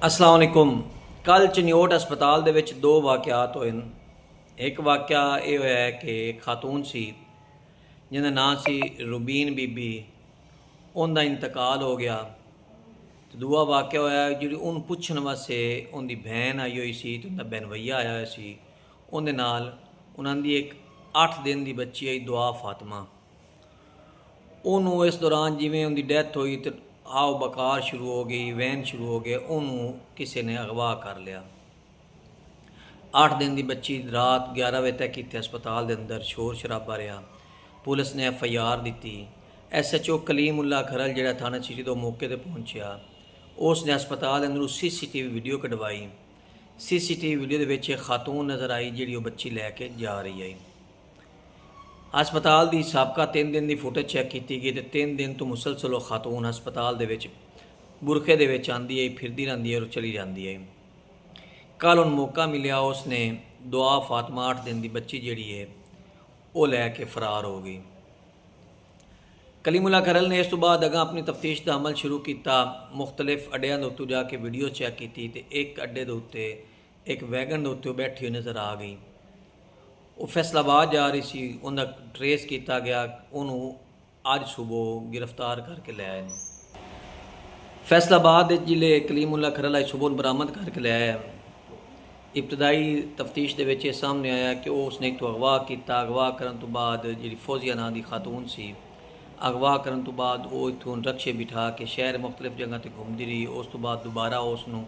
अस्सलाम वालेकुम। कल चनियोट हस्पताल दे विच दो वाक़यात होए न। एक वाक़या ये होया है कि खातून सी जिहदा नां सी रुबीन बीबी, उनदा इंतकाल हो गया। ते दूआ वाक़या होया जिहड़ी उन पुछण वास्ते उनदी भैन आई होई सी ते उनदा बहनवइया आया होया सी। उहदे नाल उन्हां दी एक 8 दिन दी बच्ची आई दुआ फातिमा। ਉਹਨੂੰ इस दौरान जिवें उनकी डैथ हुई तो आओ बकार शुरू हो गई, वहन शुरू हो गए, उन्होंने किसी ने अगवा कर लिया। 8 दिन की बच्ची रात 11 बजे तक इतने हस्पताल के अंदर शोर शराबा रहा। पुलिस ने FIR दी। SHO कलीमुल्ला खरल जो थाना सिटी तो मौके पर पहुंचा, उसने हस्पताल अंदर CCTV वीडियो कढवाई। CCTV वीडियो के खातून नज़र आई जी बच्ची लैके जा रही है। हस्पताल की साबका 3 दिन की फुटेज चैक की गई तो 3 दिन तो मुसलसल खातून हस्पताल के बुरखे दे आती है, फिरती रहती है और चली जाती है। कल उन मौका मिलया, उसने दुआ फातिमा 8 दिन की बच्ची जी है वो लैके फरार हो गई। कलीमुल्ला खरल ने इस तो बाद अगर अपनी तफ्तीश का अमल शुरू किया। मुख्तलिफ अड्डिया के उत्ते जाके वीडियो चैक की तो एक अड्डे के उत्ते एक वैगन के उत्ते बैठी हुई नज़र आ गई। वो फैसलाबाद जा रही सी, उनका ट्रेस किया गया, उन्होंने अज सुबह गिरफ्तार करके ले आए। फैसलाबाद जिले कलीमुल्ला खरल अज सुबह बरामद करके ले आया। इब्तदाई तफ्तीश के सामने आया कि उसने एक तो अगवा किया। अगवा करने तो बाद जी फौजिया नाम की खातून सी, अगवा करने तो बाद वो इतों रक्शे बिठा के शहर मुख्तलिफ जगह पर घूमती रही। उस तो बाद दोबारा उसनों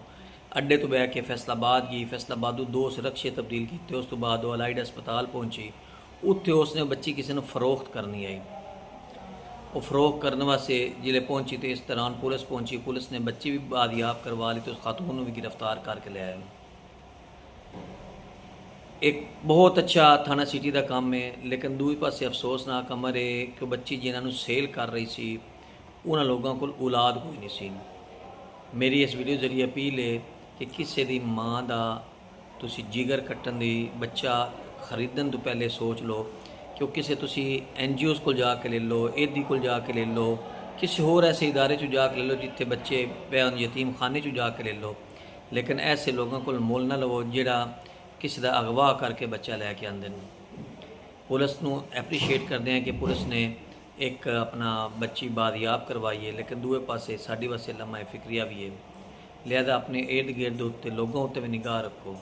अड्डे तो बह के फैसलाबाद गई। फैसलाबादों 2 रक्शे तब्दील किए। उस तो बाद वो अलाइड हस्पताल पहुंची। उत्थे उसने बच्ची किसी ने फरोख्त करनी आई। वो फरोख्त करने वास्ते जिले पहुंची तो इस दौरान पुलिस पहुंची। पुलिस ने बच्ची भी बादियाब करवा ली तो उस खातून को भी गिरफ्तार करके ले आए। एक बहुत अच्छा थाना सिटी का काम है, लेकिन दूसरे पासे अफसोसनाक अमर है कि बच्ची जिन्होंने सेल कर रही सी उन्होंने लोगों को औलाद कोई नहीं सी। मेरी इस वीडियो जरिए अपील है कि किसी की माँ का तुसी जिगर कट्टन की बच्चा खरीदन तो पहले सोच लो कि किसी तुसी NGOs को जाके ले लो, एदी को जाके ले लो, किसी होर ऐसे इदारे चो जाके ले लो जिथे बच्चे पैन यतीम खाने चो जाके ले लो। लेकिन ऐसे लोगों को मुल ना लवो जिहड़ा किसी का अगवा करके बच्चा लैके आते हैं। पुलिस को एप्रीशिएट करते हैं कि पुलिस ने एक अपना बच्ची बादियाब करवाई है, लेकिन दूए पासे साड़ी वास्ते लम्हा फिक्रिया भी है। लिहाजा अपने इर्द गिर्द उत्ते लोगों उत्ते भी निगाह रखो।